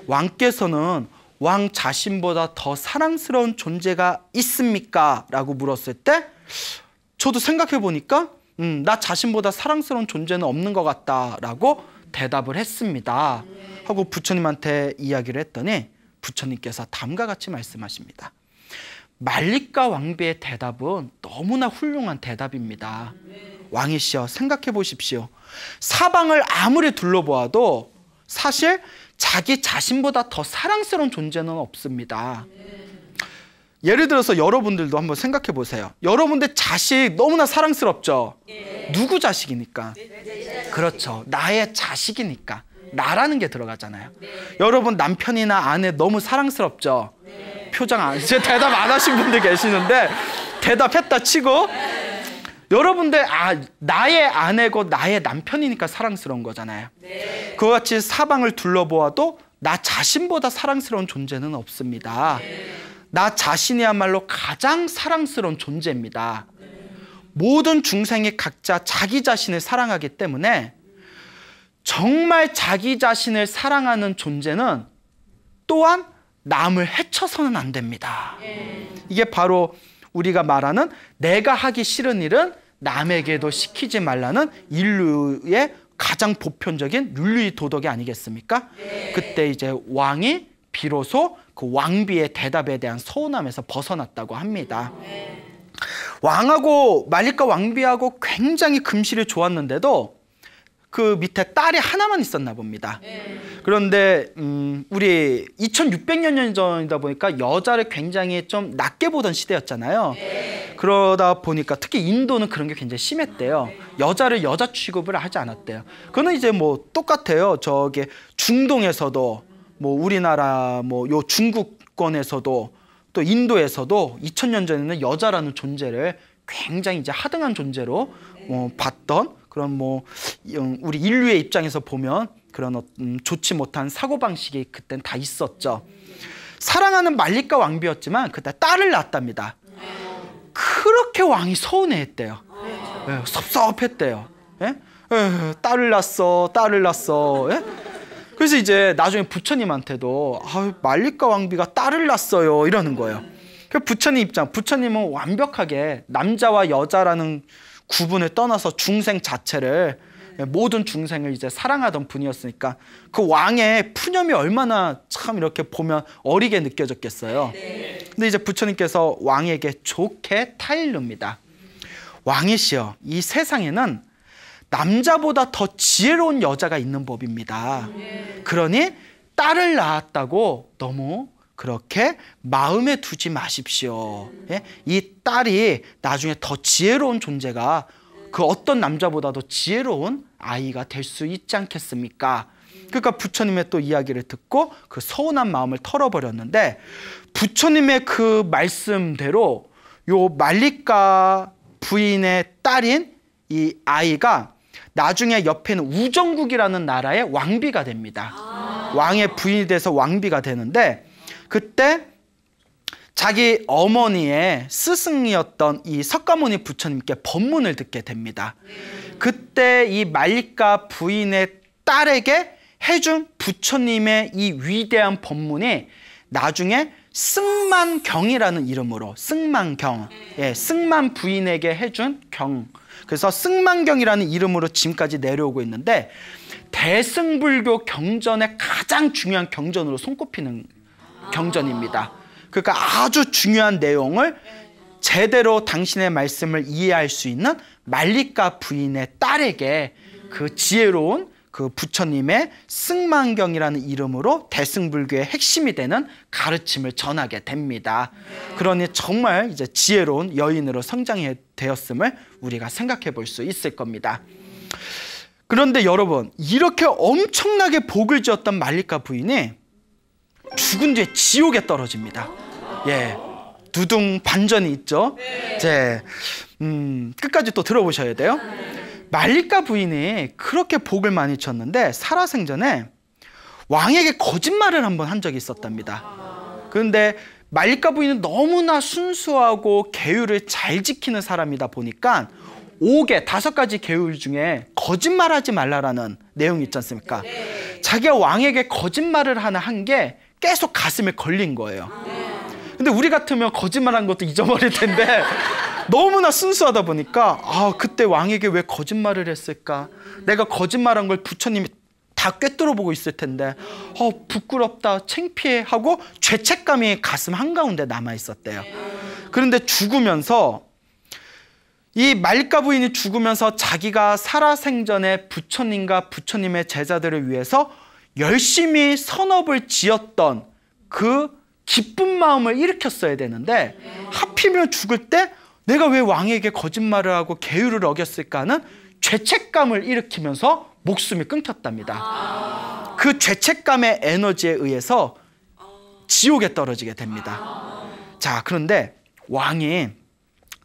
[SPEAKER 1] 왕께서는 왕 자신보다 더 사랑스러운 존재가 있습니까? 라고 물었을 때 저도 생각해 보니까 나 자신보다 사랑스러운 존재는 없는 것 같다라고 대답을 했습니다. 하고 부처님한테 이야기를 했더니 부처님께서 다음과 같이 말씀하십니다. 말리까 왕비의 대답은 너무나 훌륭한 대답입니다. 왕이시여 생각해 보십시오. 사방을 아무리 둘러보아도 사실 자기 자신보다 더 사랑스러운 존재는 없습니다. 예를 들어서 여러분들도 한번 생각해 보세요. 여러분들 자식 너무나 사랑스럽죠? 누구 자식이니까? 그렇죠. 나의 자식이니까. 나라는 게 들어가잖아요. 여러분 남편이나 아내 너무 사랑스럽죠? 표정 안, 대답 안 하신 분들 계시는데 대답했다 치고 여러분들 나의 아내고 나의 남편이니까 사랑스러운 거잖아요. 그와 같이 사방을 둘러보아도 나 자신보다 사랑스러운 존재는 없습니다. 나 자신이야말로 가장 사랑스러운 존재입니다. 모든 중생이 각자 자기 자신을 사랑하기 때문에 정말 자기 자신을 사랑하는 존재는 또한 남을 해쳐서는 안 됩니다. 이게 바로 우리가 말하는 내가 하기 싫은 일은 남에게도 시키지 말라는 인류의 가장 보편적인 윤리 도덕이 아니겠습니까? 그때 이제 왕이 비로소 그 왕비의 대답에 대한 서운함에서 벗어났다고 합니다. 왕하고 말리카 왕비하고 굉장히 금실이 좋았는데도 그 밑에 딸이 하나만 있었나 봅니다. 그런데 우리 2600년 전이다 보니까 여자를 굉장히 좀 낮게 보던 시대였잖아요. 그러다 보니까 특히 인도는 그런 게 굉장히 심했대요. 여자를 여자 취급을 하지 않았대요. 그거는 이제 뭐 똑같아요. 저기 중동에서도 뭐 우리나라 뭐 요 중국권에서도 또 인도에서도 2000년 전에는 여자라는 존재를 굉장히 이제 하등한 존재로 봤던 그런 뭐 우리 인류의 입장에서 보면 그런 좋지 못한 사고방식이 그땐 다 있었죠. 사랑하는 말리카 왕비였지만 그때 딸을 낳았답니다. 그렇게 왕이 서운해했대요. 예, 섭섭했대요. 예? 딸을 낳았어. 예? 그래서 이제 나중에 부처님한테도 말리카 왕비가 딸을 낳았어요 이러는 거예요. 부처님 입장, 부처님은 완벽하게 남자와 여자라는 구분을 떠나서 중생 자체를 모든 중생을 이제 사랑하던 분이었으니까 그 왕의 푸념이 얼마나 참 이렇게 보면 어리게 느껴졌겠어요. 근데 이제 부처님께서 왕에게 좋게 타일릅니다. 왕이시여, 이 세상에는 남자보다 더 지혜로운 여자가 있는 법입니다. 그러니 딸을 낳았다고 너무 그렇게 마음에 두지 마십시오. 예? 이 딸이 나중에 더 지혜로운 존재가 그 어떤 남자보다도 지혜로운 아이가 될 수 있지 않겠습니까? 그러니까 부처님의 또 이야기를 듣고 그 서운한 마음을 털어버렸는데 부처님의 그 말씀대로 요 말리카 부인의 딸인 이 아이가 나중에 옆에 있는 우정국이라는 나라의 왕비가 됩니다. 왕의 부인이 돼서 왕비가 되는데 그때 자기 어머니의 스승이었던 이 석가모니 부처님께 법문을 듣게 됩니다. 그때 이 말리카 부인의 딸에게 해준 부처님의 이 위대한 법문이 나중에 승만경이라는 이름으로 승만경, 예, 승만 부인에게 해준 경, 그래서 승만경이라는 이름으로 지금까지 내려오고 있는데 대승불교 경전의 가장 중요한 경전으로 손꼽히는 경전입니다. 그러니까 아주 중요한 내용을 제대로 당신의 말씀을 이해할 수 있는 말리카 부인의 딸에게 그 지혜로운 그 부처님의 승만경이라는 이름으로 대승불교의 핵심이 되는 가르침을 전하게 됩니다. 그러니 정말 이제 지혜로운 여인으로 성장해 되었음을 우리가 생각해 볼 수 있을 겁니다. 그런데 여러분, 이렇게 엄청나게 복을 지었던 말리카 부인이 죽은 뒤에 지옥에 떨어집니다. 예, 두둥 반전이 있죠. 네. 끝까지 또 들어보셔야 돼요. 말리카 부인이 그렇게 복을 많이 쳤는데 살아생전에 왕에게 거짓말을 한번 한 적이 있었답니다. 그런데 말리카 부인은 너무나 순수하고 계율을 잘 지키는 사람이다 보니까 5가지 계율 중에 거짓말하지 말라라는 내용이 있지 않습니까? 자기가 왕에게 거짓말을 하나 한 게 계속 가슴에 걸린 거예요. 근데 우리 같으면 거짓말한 것도 잊어버릴 텐데 너무나 순수하다 보니까 그때 왕에게 왜 거짓말을 했을까? 내가 거짓말한 걸 부처님이 다 꿰뚫어 보고 있을 텐데 부끄럽다, 창피해 하고 죄책감이 가슴 한가운데 남아 있었대요. 그런데 죽으면서 이 말리카 부인이 죽으면서 자기가 살아생전에 부처님과 부처님의 제자들을 위해서 열심히 선업을 지었던 그 기쁜 마음을 일으켰어야 되는데 하필이면 죽을 때 내가 왜 왕에게 거짓말을 하고 계율을 어겼을까 하는 죄책감을 일으키면서 목숨이 끊겼답니다. 그 죄책감의 에너지에 의해서 지옥에 떨어지게 됩니다. 자, 그런데 왕이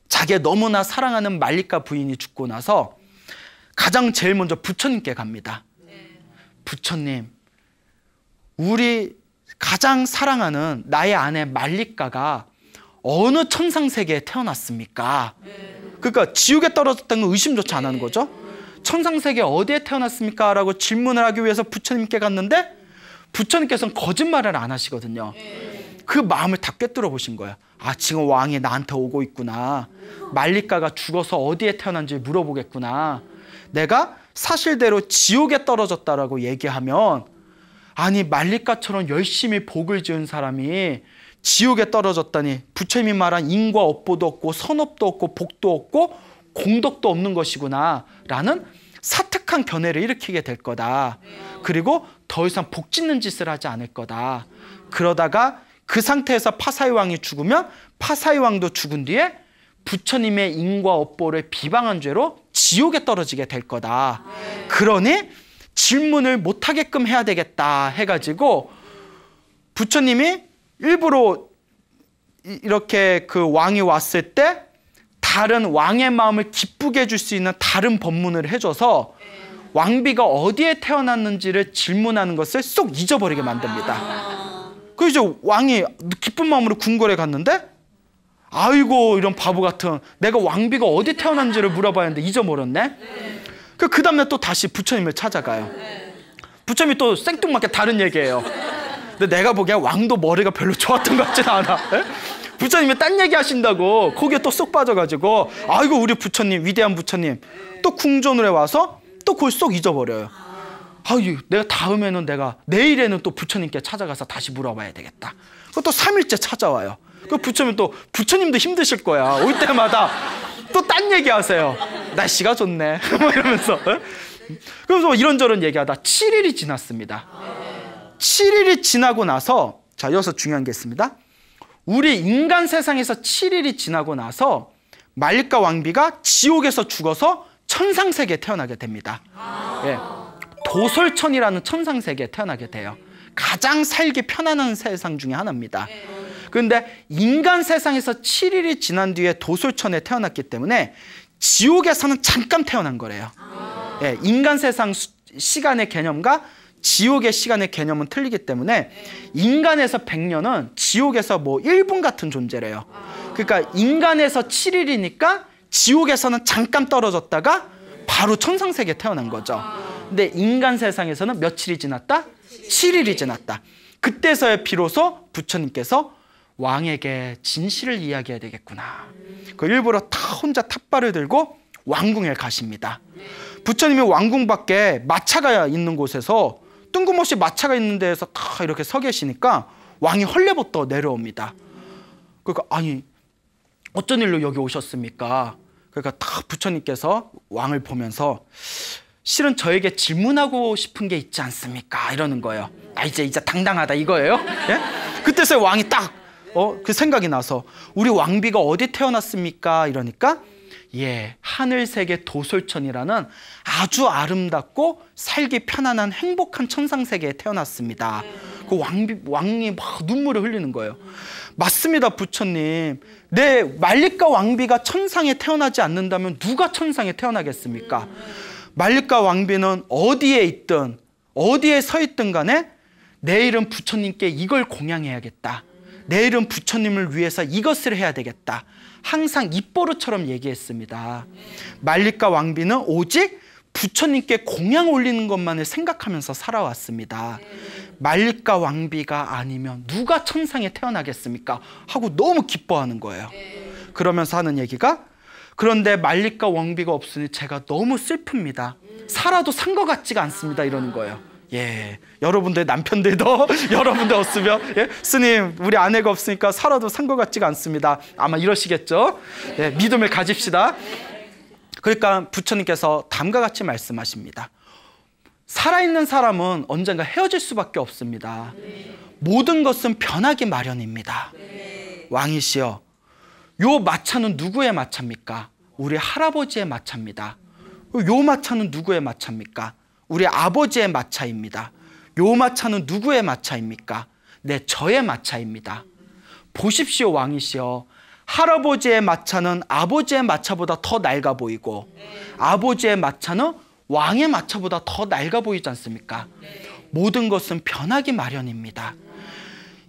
[SPEAKER 1] 자기가 너무나 사랑하는 말리카 부인이 죽고 나서 가장 제일 먼저 부처님께 갑니다. 부처님, 우리 가장 사랑하는 나의 아내 말리카가 어느 천상세계에 태어났습니까? 그러니까 지옥에 떨어졌다는 건 의심조차 안 하는 거죠. 천상세계 어디에 태어났습니까? 라고 질문을 하기 위해서 부처님께 갔는데 부처님께서는 거짓말을 안 하시거든요. 그 마음을 다 꿰뚫어 보신 거예요. 지금 왕이 나한테 오고 있구나. 말리카가 죽어서 어디에 태어난지 물어보겠구나. 내가 사실대로 지옥에 떨어졌다라고 얘기하면, 아니 말리가처럼 열심히 복을 지은 사람이 지옥에 떨어졌다니, 부처님이 말한 인과 업보도 없고 선업도 없고 복도 없고 공덕도 없는 것이구나 라는 사특한 견해를 일으키게 될 거다. 그리고 더 이상 복 짓는 짓을 하지 않을 거다. 그러다가 그 상태에서 파사이 왕이 죽으면 파사이 왕도 죽은 뒤에 부처님의 인과 업보를 비방한 죄로 지옥에 떨어지게 될 거다. 그러니 질문을 못하게끔 해야 되겠다 해가지고 부처님이 일부러 이렇게 그 왕이 왔을 때 다른 왕의 마음을 기쁘게 해줄 수 있는 다른 법문을 해줘서 왕비가 어디에 태어났는지를 질문하는 것을 쏙 잊어버리게 만듭니다. 그래서 이제 왕이 기쁜 마음으로 궁궐에 갔는데, 아이고 이런 바보 같은, 내가 왕비가 어디 태어난지를 물어봐야 하는데 잊어버렸네. 그 다음날 또 다시 부처님을 찾아가요. 부처님이 또 생뚱맞게 다른 얘기예요. 근데 내가 보기엔 왕도 머리가 별로 좋았던 것 같지는 않아. 부처님이 딴 얘기 하신다고 거기에 또 쏙 빠져가지고, 아이고 우리 부처님, 위대한 부처님, 또 궁전으로 와서 또 그걸 쏙 잊어버려요. 아유, 내가 다음에는 내일에는 또 부처님께 찾아가서 다시 물어봐야 되겠다. 또 3일째 찾아와요. 그 부처님도 힘드실 거야. 올 때마다 또 딴 얘기 하세요. 날씨가 좋네. 뭐 이러면서. 그래서 이런저런 얘기하다 7일이 지났습니다. 7일이 지나고 나서, 자, 여기서 중요한 게 있습니다. 우리 인간 세상에서 7일이 지나고 나서 말리가 왕비가 지옥에서 죽어서 천상세계에 태어나게 됩니다. 예, 도솔천이라는 천상세계에 태어나게 돼요. 가장 살기 편안한 세상 중에 하나입니다. 그런데 인간 세상에서 7일이 지난 뒤에 도솔천에 태어났기 때문에 지옥에서는 잠깐 태어난 거래요. 예, 인간 세상 시간의 개념과 지옥의 시간의 개념은 틀리기 때문에 인간에서 100년은 지옥에서 뭐 1분 같은 존재래요. 그러니까 인간에서 7일이니까 지옥에서는 잠깐 떨어졌다가 바로 천상세계에 태어난 거죠. 근데 인간 세상에서는 며칠이 지났다? 7일이 지났다. 그때서야 비로소 부처님께서 왕에게 진실을 이야기해야 되겠구나. 그 일부러 다 혼자 탑발을 들고 왕궁에 가십니다. 부처님이 왕궁 밖에 마차가 있는 곳에서 뜬금없이 마차가 있는 데에서 다 이렇게 서 계시니까 왕이 헐레벌떡 내려옵니다. 그러니까 아니 어쩐 일로 여기 오셨습니까? 그러니까 딱 부처님께서 왕을 보면서 실은 저에게 질문하고 싶은 게 있지 않습니까? 이러는 거예요. 아 이제 당당하다 이거예요. 예? 그때서야 왕이 딱 그 생각이 나서 우리 왕비가 어디 태어났습니까? 이러니까 예, 하늘세계 도솔천이라는 아주 아름답고 살기 편안한 행복한 천상세계에 태어났습니다. 그 왕이 막 눈물을 흘리는 거예요. 맞습니다, 부처님. 내 말리가 왕비가 천상에 태어나지 않는다면 누가 천상에 태어나겠습니까? 말리가 왕비는 어디에 있든 어디에 서 있든 간에 내일은 부처님께 이걸 공양해야겠다. 내일은 부처님을 위해서 이것을 해야 되겠다. 항상 입버릇처럼 얘기했습니다. 말리가 왕비는 오직 부처님께 공양 올리는 것만을 생각하면서 살아왔습니다. 말리가 왕비가 아니면 누가 천상에 태어나겠습니까? 하고 너무 기뻐하는 거예요. 그러면서 하는 얘기가, 그런데 말리가 왕비가 없으니 제가 너무 슬픕니다. 살아도 산 것 같지가 않습니다. 이러는 거예요. 예, 여러분들 남편들도 여러분들 없으면 예? 스님 우리 아내가 없으니까 살아도 산 것 같지가 않습니다. 아마 이러시겠죠. 예, 믿음을 가집시다. 그러니까 부처님께서 다음과 같이 말씀하십니다. 살아있는 사람은 언젠가 헤어질 수밖에 없습니다. 모든 것은 변하기 마련입니다. 왕이시여, 요 마차는 누구의 마차입니까? 우리 할아버지의 마차입니다. 요 마차는 누구의 마차입니까? 우리 아버지의 마차입니다. 요 마차는 누구의 마차입니까? 네, 저의 마차입니다. 보십시오, 왕이시여. 할아버지의 마차는 아버지의 마차보다 더 낡아 보이고 아버지의 마차는 왕의 마차보다 더 낡아 보이지 않습니까? 모든 것은 변하기 마련입니다.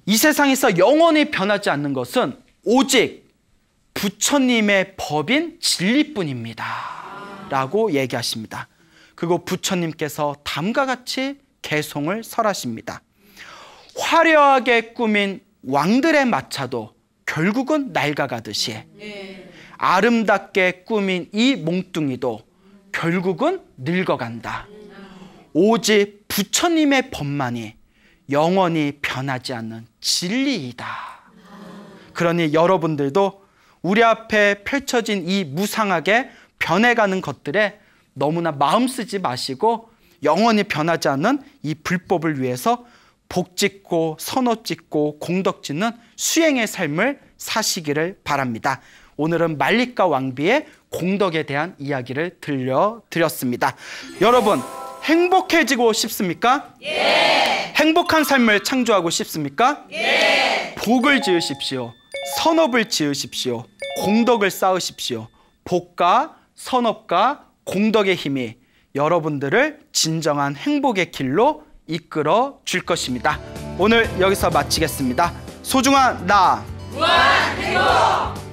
[SPEAKER 1] 이 세상에서 영원히 변하지 않는 것은 오직 부처님의 법인 진리뿐입니다. 라고 얘기하십니다. 그리고 부처님께서 다음과 같이 개송을 설하십니다. 화려하게 꾸민 왕들의 마차도 결국은 낡아가듯이 아름답게 꾸민 이 몽뚱이도 결국은 늙어간다. 오직 부처님의 법만이 영원히 변하지 않는 진리이다. 그러니 여러분들도 우리 앞에 펼쳐진 이 무상하게 변해가는 것들에 너무나 마음 쓰지 마시고 영원히 변하지 않는 이 불법을 위해서 복 짓고 선호 짓고 공덕 짓는 수행의 삶을 사시기를 바랍니다. 오늘은 말리과 왕비의 공덕에 대한 이야기를 들려드렸습니다. 여러분, 행복해지고 싶습니까? 예! 행복한 삶을 창조하고 싶습니까? 예! 복을 지으십시오. 선업을 지으십시오. 공덕을 쌓으십시오. 복과 선업과 공덕의 힘이 여러분들을 진정한 행복의 길로 이끌어 줄 것입니다. 오늘 여기서 마치겠습니다. 소중한 나, 무한 행복!